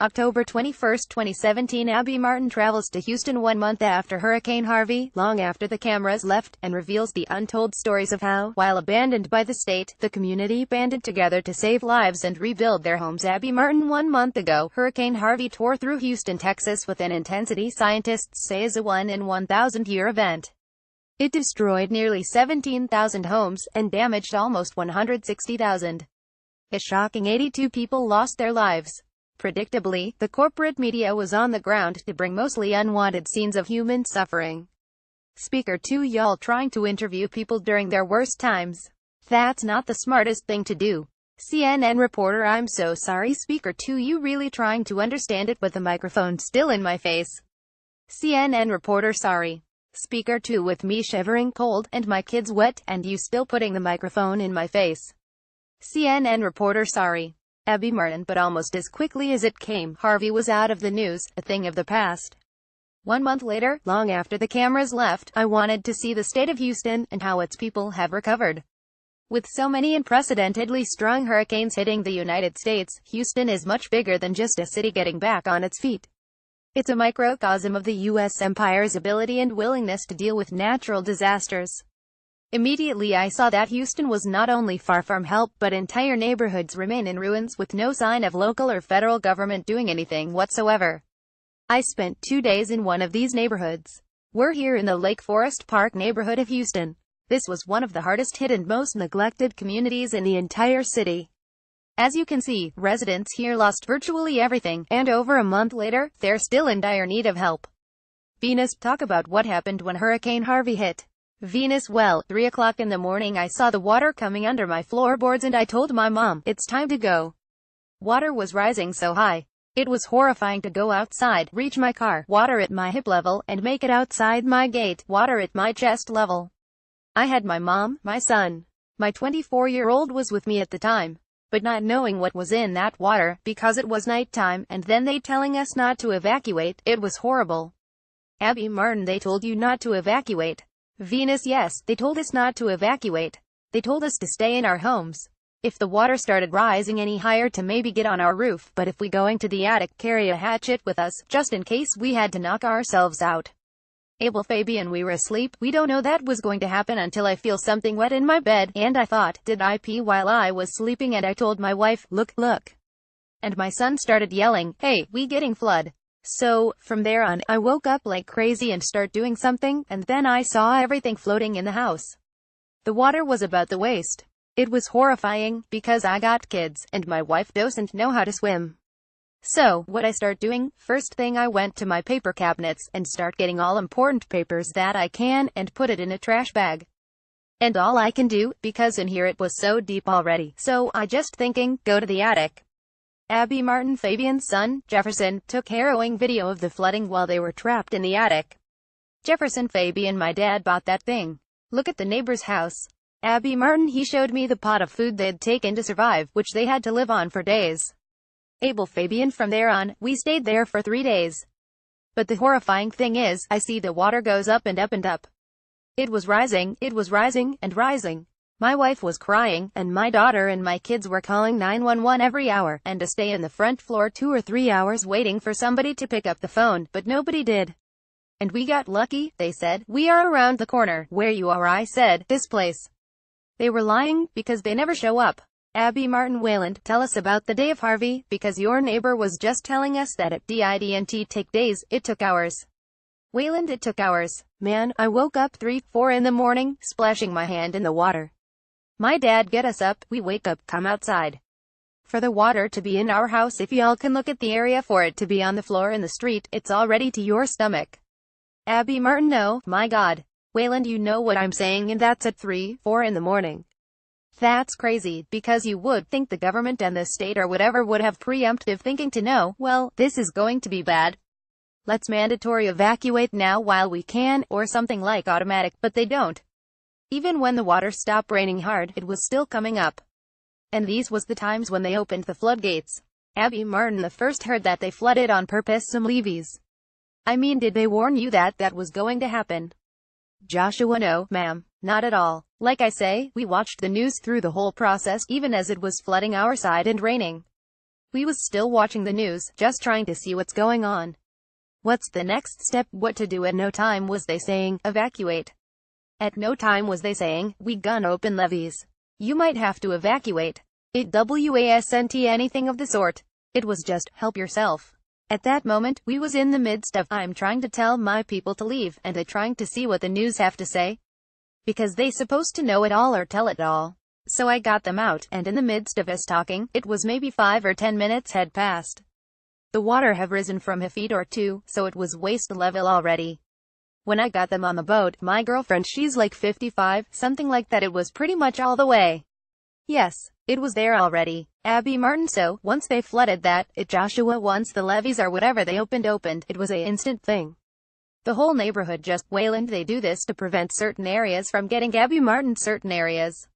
October 21, 2017. Abby Martin travels to Houston 1 month after Hurricane Harvey, long after the cameras left, and reveals the untold stories of how, while abandoned by the state, the community banded together to save lives and rebuild their homes. Abby Martin. 1 month ago, Hurricane Harvey tore through Houston, Texas with an intensity scientists say is a 1-in-1,000-year event. It destroyed nearly 17,000 homes, and damaged almost 160,000. A shocking 82 people lost their lives. Predictably, the corporate media was on the ground to bring mostly unwanted scenes of human suffering. Speaker 2. Y'all trying to interview people during their worst times. That's not the smartest thing to do. CNN reporter. I'm so sorry, Speaker 2. You really trying to understand it with the microphone still in my face? CNN reporter. Sorry. Speaker 2. With me shivering cold, and my kids wet, and you still putting the microphone in my face. CNN reporter. Sorry. Abby Martin. But almost as quickly as it came, Harvey was out of the news, a thing of the past. 1 month later, long after the cameras left, I wanted to see the state of Houston, and how its people have recovered. With so many unprecedentedly strong hurricanes hitting the United States, Houston is much bigger than just a city getting back on its feet. It's a microcosm of the U.S. empire's ability and willingness to deal with natural disasters. Immediately I saw that Houston was not only far from help, but entire neighborhoods remain in ruins, with no sign of local or federal government doing anything whatsoever. I spent 2 days in one of these neighborhoods. We're here in the Lake Forest Park neighborhood of Houston. This was one of the hardest hit and most neglected communities in the entire city. As you can see, residents here lost virtually everything, and over a month later, they're still in dire need of help. Venus. Talk about what happened when Hurricane Harvey hit. Venus. Well, 3 o'clock in the morning I saw the water coming under my floorboards and I told my mom, it's time to go. Water was rising so high. It was horrifying to go outside, reach my car, water at my hip level, and make it outside my gate, water at my chest level. I had my mom, my son. My 24-year-old was with me at the time. But not knowing what was in that water, because it was nighttime, and then they telling us not to evacuate, it was horrible. Abby Martin. They told you not to evacuate. Venus. Yes, they told us not to evacuate. They told us to stay in our homes. If the water started rising any higher, to maybe get on our roof, but if we going to the attic, carry a hatchet with us, just in case we had to knock ourselves out. Abel. Fabian. We were asleep. We don't know that was going to happen until I feel something wet in my bed, and I thought, did I pee while I was sleeping? And I told my wife, look. And my son started yelling, hey, we getting flood. So, from there on, I woke up like crazy and start doing something, and then I saw everything floating in the house. The water was about the waist. It was horrifying, because I got kids, and my wife doesn't know how to swim. So, what I start doing, first thing I went to my paper cabinets, and start getting all important papers that I can, and put it in a trash bag. And all I can do, because in here it was so deep already, so I just thinking, go to the attic. Abby Martin. Fabian's son, Jefferson, took harrowing video of the flooding while they were trapped in the attic. Jefferson. Fabian. My dad bought that thing. Look at the neighbor's house. Abby Martin. He showed me the pot of food they'd taken to survive, which they had to live on for days. Abel. Fabian. From there on, we stayed there for 3 days. But the horrifying thing is, I see the water goes up and up and up. It was rising and rising. My wife was crying, and my daughter and my kids were calling 911 every hour, and to stay in the front floor 2 or 3 hours waiting for somebody to pick up the phone, but nobody did. And we got lucky. They said, we are around the corner. Where you are? I said, this place. They were lying, because they never show up. Abby Martin. Wayland. Tell us about the day of Harvey, because your neighbor was just telling us that it didn't take days, it took hours. Wayland. It took hours. Man, I woke up 3-4 in the morning, splashing my hand in the water. My dad get us up, we wake up, come outside. For the water to be in our house, if y'all can look at the area for it to be on the floor in the street, it's already to your stomach. Abby Martin. No, my God. Wayland. You know what I'm saying, and that's at 3-4 in the morning. That's crazy, because you would think the government and the state or whatever would have preemptive thinking to know, well, this is going to be bad. Let's mandatory evacuate now while we can, or something like automatic, but they don't. Even when the water stopped raining hard, it was still coming up. And these was the times when they opened the floodgates. Abby Martin. The first heard that they flooded on purpose. Some levies. I mean, did they warn you that that was going to happen? Joshua. No, ma'am. Not at all. Like I say, we watched the news through the whole process, even as it was flooding our side and raining. We was still watching the news, just trying to see what's going on. What's the next step, what to do. At no time was they saying, evacuate. At no time was they saying, we gonna open levees. You might have to evacuate. It wasn't anything of the sort. It was just, help yourself. At that moment, we was in the midst of, I'm trying to tell my people to leave, and they trying to see what the news have to say. Because they supposed to know it all or tell it all. So I got them out, and in the midst of us talking, it was maybe 5 or 10 minutes had passed. The water have risen from a feet or two, so it was waist level already. When I got them on the boat, my girlfriend, she's like 55, something like that, it was pretty much all the way. Yes, it was there already. Abby Martin. So, once they flooded that, Joshua, once the levees or whatever they opened, it was a instant thing. The whole neighborhood just Wayland. They do this to prevent certain areas from getting Abby Martin. Certain areas.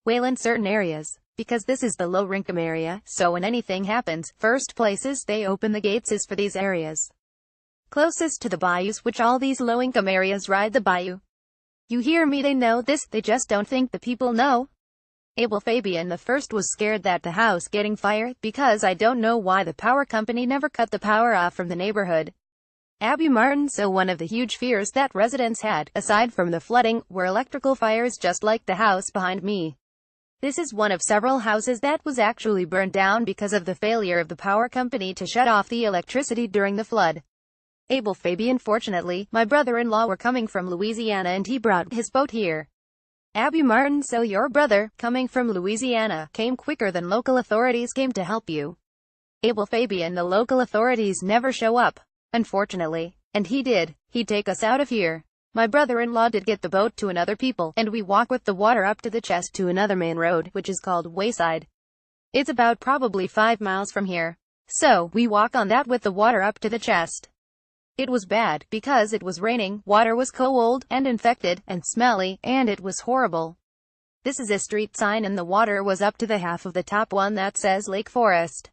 Wayland certain areas. Because this is the low-income area, so when anything happens, first places they open the gates is for these areas. Closest to the bayous, which all these low-income areas ride the bayou. You hear me? They know this, they just don't think the people know. Abel Fabian the first was scared that the house getting fire, because I don't know why the power company never cut the power off from the neighborhood. Abby Martin. So one of the huge fears that residents had, aside from the flooding, were electrical fires just like the house behind me. This is one of several houses that was actually burned down because of the failure of the power company to shut off the electricity during the flood. Abel Fabian. Fortunately, my brother-in-law were coming from Louisiana and he brought his boat here. Abby Martin. So your brother, coming from Louisiana, came quicker than local authorities came to help you. Abel Fabian. The local authorities never show up, unfortunately. And he did. He'd take us out of here. My brother-in-law did get the boat to another people, and we walk with the water up to the chest to another main road, which is called Wayside. It's about probably 5 miles from here. So, we walk on that with the water up to the chest. It was bad, because it was raining, water was cold, and infected, and smelly, and it was horrible. This is a street sign and the water was up to the half of the top one that says Lake Forest.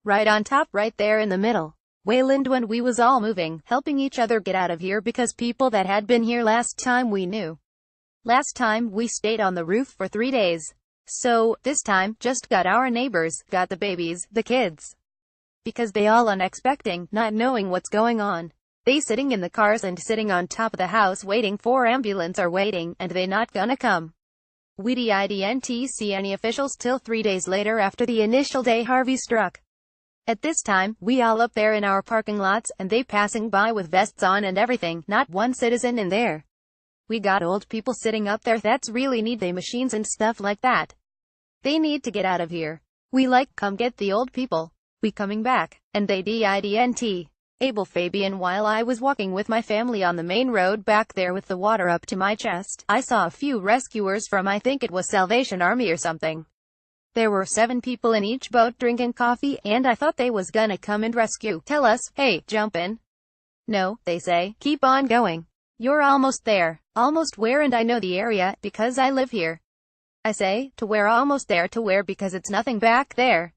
Right on top, right there in the middle. Wayland. When we was all moving, helping each other get out of here because people that had been here last time we knew. Last time, we stayed on the roof for 3 days. So, this time, just got our neighbors, got the babies, the kids. Because they all unexpecting, not knowing what's going on. They sitting in the cars and sitting on top of the house waiting for ambulance or waiting, and they not gonna come. We didn't see any officials till 3 days later after the initial day Harvey struck. At this time, we all up there in our parking lots, and they passing by with vests on and everything, not one citizen in there. We got old people sitting up there that's really need they machines and stuff like that. They need to get out of here. We like, come get the old people. We coming back, and they didn't. Abel Fabian. While I was walking with my family on the main road back there with the water up to my chest, I saw a few rescuers from I think it was Salvation Army or something. There were 7 people in each boat drinking coffee, and I thought they was gonna come and rescue, tell us, hey, jump in. No, they say, keep on going. You're almost there. Almost where? And I know the area, because I live here. I say, to where? Almost there. To where? Because it's nothing back there.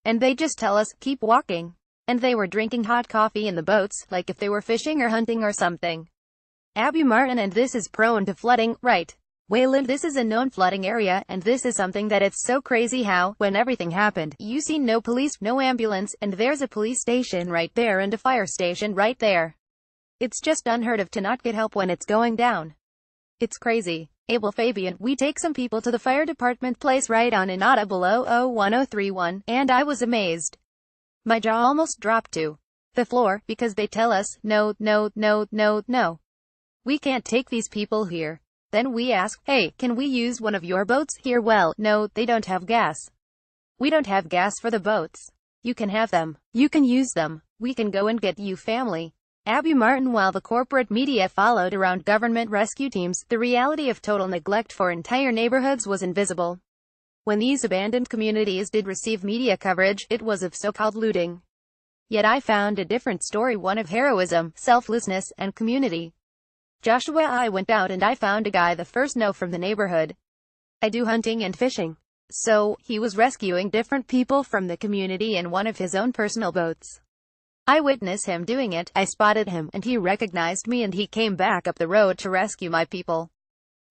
And they just tell us, keep walking. And they were drinking hot coffee in the boats, like if they were fishing or hunting or something. Abby Martin. And this is prone to flooding, right? Wayland. This is a known flooding area, and this is something that it's so crazy how, when everything happened, you see no police, no ambulance, and there's a police station right there and a fire station right there. It's just unheard of to not get help when it's going down. It's crazy. Abel Fabian. We take some people to the fire department place right on Inada below 01031, and I was amazed. My jaw almost dropped to the floor, because they tell us, no, no, no, no, no. We can't take these people here. Then we ask, hey, can we use one of your boats here? Well, no, they don't have gas. We don't have gas for the boats. You can have them. You can use them. We can go and get you family. Abby Martin. While the corporate media followed around government rescue teams, the reality of total neglect for entire neighborhoods was invisible. When these abandoned communities did receive media coverage, it was of so-called looting. Yet I found a different story, one of heroism, selflessness, and community. Joshua. I went out and I found a guy the first know from the neighborhood. I do hunting and fishing. So, he was rescuing different people from the community in one of his own personal boats. I witnessed him doing it, I spotted him, and he recognized me and he came back up the road to rescue my people.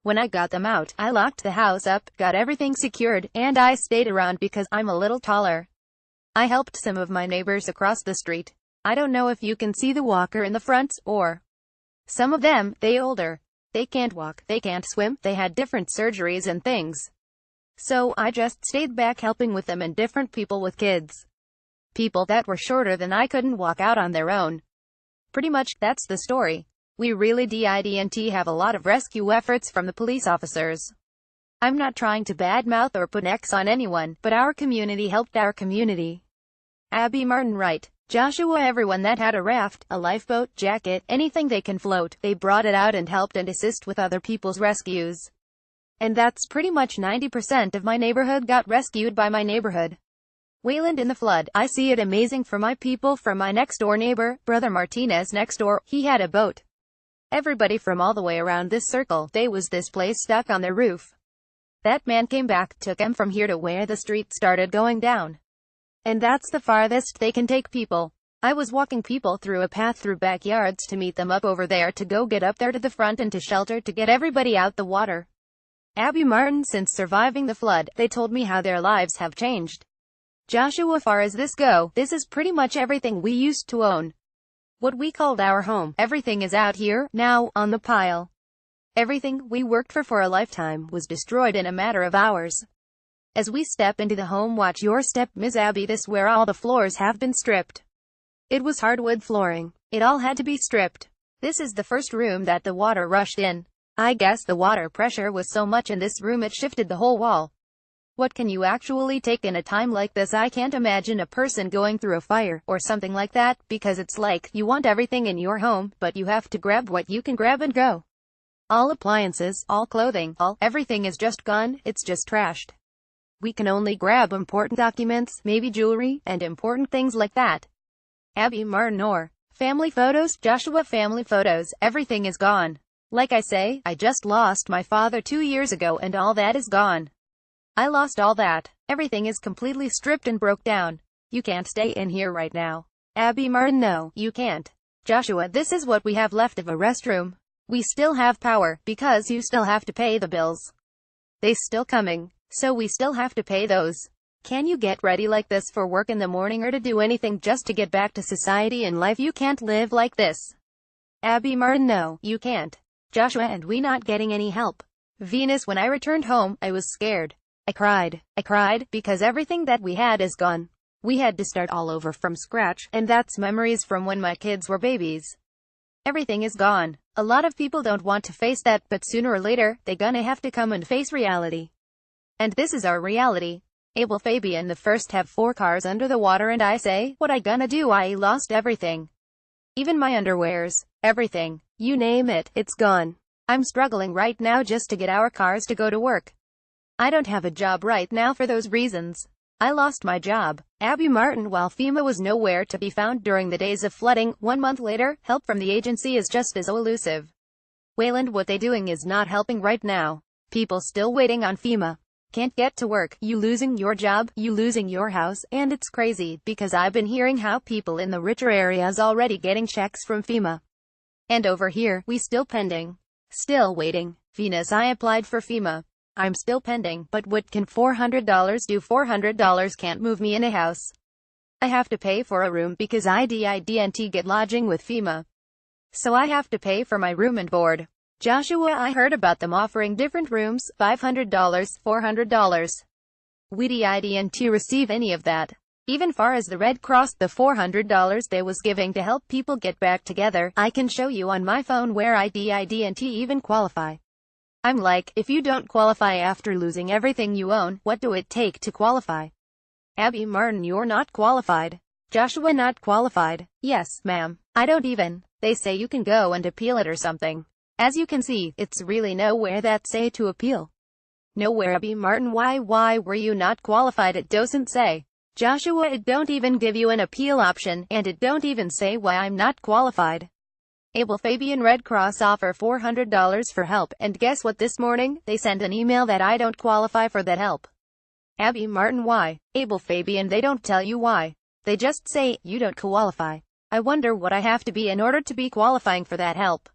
When I got them out, I locked the house up, got everything secured, and I stayed around because I'm a little taller. I helped some of my neighbors across the street. I don't know if you can see the walker in the front, or some of them, they older. They can't walk, they can't swim, they had different surgeries and things. So I just stayed back helping with them and different people with kids. People that were shorter than I couldn't walk out on their own. Pretty much, that's the story. We really didn't have a lot of rescue efforts from the police officers. I'm not trying to badmouth or put X on anyone, but our community helped our community. Abby Martin Wright. Joshua, everyone that had a raft, a lifeboat, jacket, anything they can float, they brought it out and helped and assist with other people's rescues. And that's pretty much 90% of my neighborhood got rescued by my neighborhood. Wayland in the flood. I see it amazing for my people, from my next door neighbor, Brother Martinez next door. He had a boat. Everybody from all the way around this circle, they was this place stuck on their roof. That man came back, took them from here to where the street started going down. And that's the farthest they can take people. I was walking people through a path through backyards to meet them up over there, to go get up there to the front and to shelter, to get everybody out the water. Abby Martin. Since surviving the flood, they told me how their lives have changed. Joshua, far as this go, this is pretty much everything we used to own. What we called our home, everything is out here, now, on the pile. Everything we worked for a lifetime was destroyed in a matter of hours. As we step into the home, watch your step, Miss Abby. This where all the floors have been stripped. It was hardwood flooring. It all had to be stripped. This is the first room that the water rushed in. I guess the water pressure was so much in this room it shifted the whole wall. What can you actually take in a time like this? I can't imagine a person going through a fire, or something like that, because it's like, you want everything in your home, but you have to grab what you can grab and go. All appliances, all clothing, everything is just gone, it's just trashed. We can only grab important documents, maybe jewelry, and important things like that. Abby Martin. Or family photos. Joshua, family photos, everything is gone. Like I say, I just lost my father 2 years ago and all that is gone. I lost all that. Everything is completely stripped and broke down. You can't stay in here right now. Abby Martin. No, you can't. Joshua, this is what we have left of a restroom. We still have power, because you still have to pay the bills. They still coming. So we still have to pay those. Can you get ready like this for work in the morning, or to do anything just to get back to society and life? You can't live like this. Abby Martin. No, you can't. Joshua, and we not getting any help. Venus, when I returned home, I was scared. I cried. I cried, because everything that we had is gone. We had to start all over from scratch, and that's memories from when my kids were babies. Everything is gone. A lot of people don't want to face that, but sooner or later, they gonna have to come and face reality. And this is our reality. Abel Fabian. The first have 4 cars under the water, and I say, what I gonna do? I lost everything. Even my underwears. Everything. You name it, it's gone. I'm struggling right now just to get our cars to go to work. I don't have a job right now for those reasons. I lost my job. Abby Martin. While FEMA was nowhere to be found during the days of flooding, 1 month later, help from the agency is just as elusive. Wayland, what they doing is not helping right now. People still waiting on FEMA. Can't get to work, you losing your job, you losing your house, and it's crazy, because I've been hearing how people in the richer areas already getting checks from FEMA. And over here, we still pending. Still waiting. Venus, I applied for FEMA. I'm still pending, but what can $400 do? $400 can't move me in a house. I have to pay for a room because I didn't get lodging with FEMA. So I have to pay for my room and board. Joshua, I heard about them offering different rooms, $500, $400. We didn't receive any of that. Even far as the Red Cross, the $400 they was giving to help people get back together, I can show you on my phone where I didn't even qualify. I'm like, if you don't qualify after losing everything you own, what do it take to qualify? Abby Martin, you're not qualified. Joshua, not qualified. Yes, ma'am. I don't even. They say you can go and appeal it or something. As you can see, it's really nowhere that say to appeal. Nowhere. Abby Martin, why were you not qualified? It doesn't say. Joshua, it don't even give you an appeal option, and it don't even say why I'm not qualified. Abel Fabian, Red Cross offer $400 for help, and guess what? This morning, they sent an email that I don't qualify for that help. Abby Martin, why? Abel Fabian, they don't tell you why. They just say, you don't qualify. I wonder what I have to be in order to be qualifying for that help.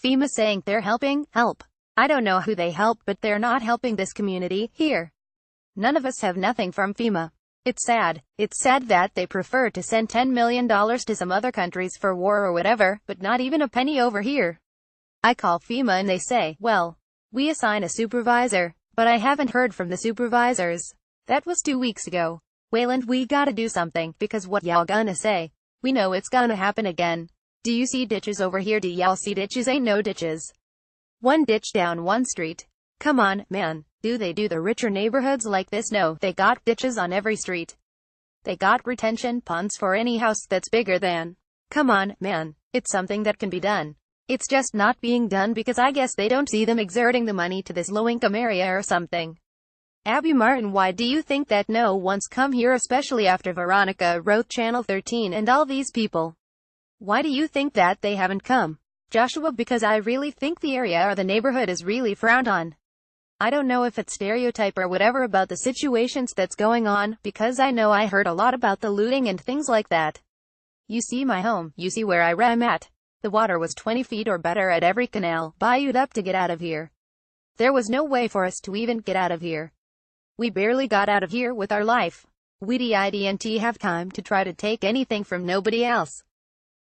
FEMA saying they're helping, help. I don't know who they help, but they're not helping this community, here. None of us have nothing from FEMA. It's sad. It's sad that they prefer to send $10 million to some other countries for war or whatever, but not even a penny over here. I call FEMA and they say, well, we assign a supervisor, but I haven't heard from the supervisors. That was 2 weeks ago. Wayland, we gotta do something, because what y'all gonna say? We know it's gonna happen again. Do you see ditches over here? Do y'all see ditches? Ain't no ditches. One ditch down one street. Come on, man. Do they do the richer neighborhoods like this? No, they got ditches on every street. They got retention ponds for any house that's bigger than. Come on, man. It's something that can be done. It's just not being done because I guess they don't see them exerting the money to this low-income area or something. Abby Martin, why do you think that no one's come here, especially after Veronica wrote Channel 13 and all these people? Why do you think that they haven't come? Joshua, because I really think the area or the neighborhood is really frowned on. I don't know if it's stereotype or whatever about the situations that's going on, because I know I heard a lot about the looting and things like that. You see my home, you see where I'm at. The water was 20 feet or better at every canal, bayoued up to get out of here. There was no way for us to even get out of here. We barely got out of here with our life. We didn't have time to try to take anything from nobody else.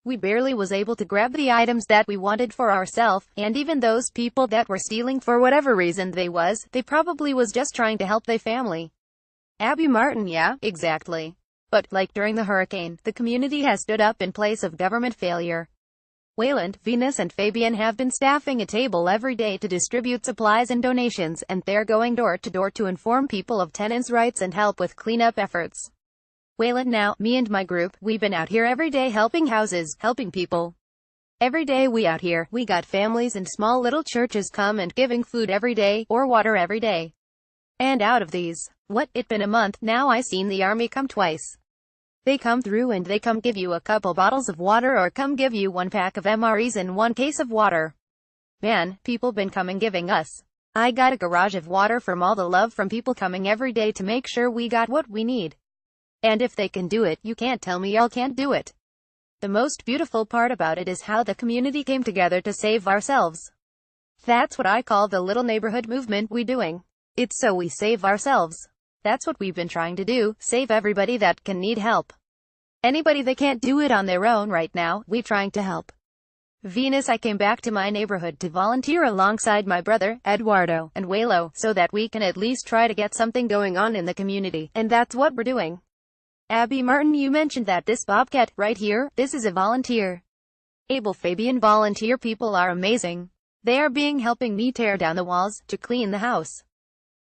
We barely was able to grab the items that we wanted for ourselves, and even those people that were stealing for whatever reason they probably was just trying to help their family. Abby Martin, yeah, exactly. But, like during the hurricane, the community has stood up in place of government failure. Wayland, Venus and Fabian have been staffing a table every day to distribute supplies and donations, and they're going door to door to inform people of tenants' rights and help with cleanup efforts. Wayland, now, me and my group, we've been out here every day helping houses, helping people. Every day we out here, we got families and small little churches come and giving food every day, or water every day. And out of these, it been a month, now I seen the army come twice. They come through and they come give you a couple bottles of water or come give you 1 pack of MREs and 1 case of water. Man, people been coming giving us. I got a garage of water from all the love from people coming every day to make sure we got what we need. And if they can do it, you can't tell me y'all can't do it. The most beautiful part about it is how the community came together to save ourselves. That's what I call the little neighborhood movement we doing. It's so we save ourselves. That's what we've been trying to do, save everybody that can need help. Anybody that can't do it on their own right now, we trying to help. Venus, I came back to my neighborhood to volunteer alongside my brother, Eduardo, and Waylo, so that we can at least try to get something going on in the community, and that's what we're doing. Abby Martin, you mentioned that this bobcat, right here, this is a volunteer. Abel, Fabian, volunteer people are amazing. They are being helping me tear down the walls, to clean the house.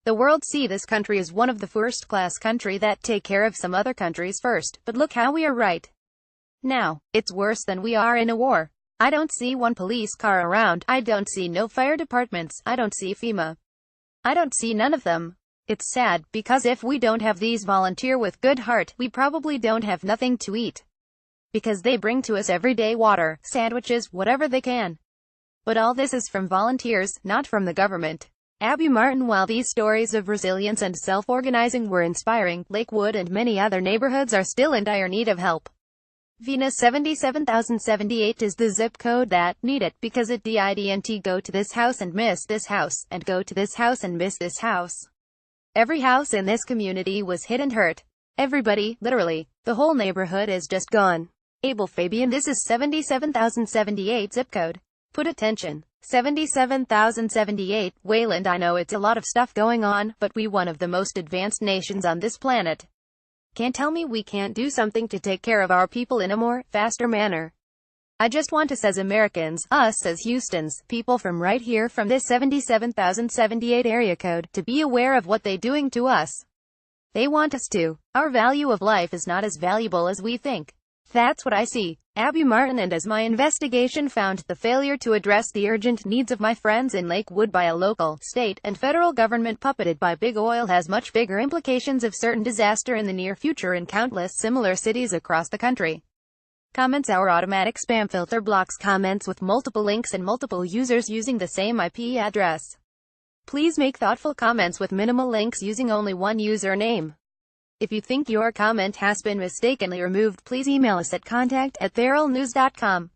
The world see this country is one of the first-class country that take care of some other countries first, but look how we are right now. It's worse than we are in a war. I don't see one police car around, I don't see no fire departments, I don't see FEMA. I don't see none of them. It's sad, because if we don't have these volunteer with good heart, we probably don't have nothing to eat. Because they bring to us every day water, sandwiches, whatever they can. But all this is from volunteers, not from the government. Abby Martin, while these stories of resilience and self-organizing were inspiring, Lakewood and many other neighborhoods are still in dire need of help. Venus 77,078 is the zip code that need it, because it didn't go to this house and miss this house, and go to this house and miss this house. Every house in this community was hit and hurt. Everybody, literally, the whole neighborhood is just gone. Abel, Fabian, this is 77,078 zip code. Put attention. 77,078, Wayland, I know it's a lot of stuff going on, but we one of the most advanced nations on this planet. Can't tell me we can't do something to take care of our people in a more, faster manner. I just want us as Americans, us as Houstons, people from right here from this 77,078 area code, to be aware of what they doing to us. They want us to. Our value of life is not as valuable as we think. That's what I see. Abby Martin, and as my investigation found, the failure to address the urgent needs of my friends in Lakewood by a local, state, and federal government puppeted by big oil has much bigger implications of certain disaster in the near future in countless similar cities across the country. Comments. Our automatic spam filter blocks comments with multiple links and multiple users using the same IP address. Please make thoughtful comments with minimal links using only one username. If you think your comment has been mistakenly removed, please email us at contact@theralnews.com.